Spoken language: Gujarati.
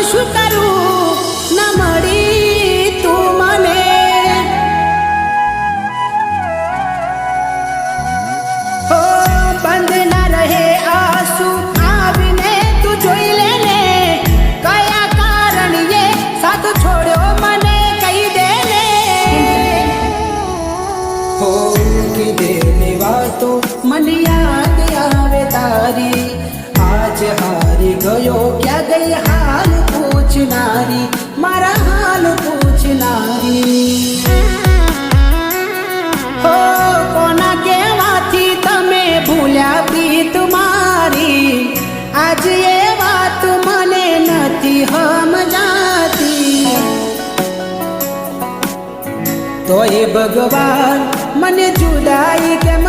શું કરું ના મળી તું મને હો બંધ ના રહે આંસુ આવીને તું જોઈ લે ને કયા કારણીએ સાથ છોડ્યો મને કહી દે ને હો કીધે ની વાતો મને યાદ આવે તારી આજ હારી ગયો ક્યાં ગઈ હાલ પૂછનારી મારા હાલ પૂછનારી હો કોના કહેવાથી તમે ભૂલ્યા પ્રીત મારી આજ એ વાત મને નથી સમજાતી તો એ ભગવાન મને જુદાઈ કેમ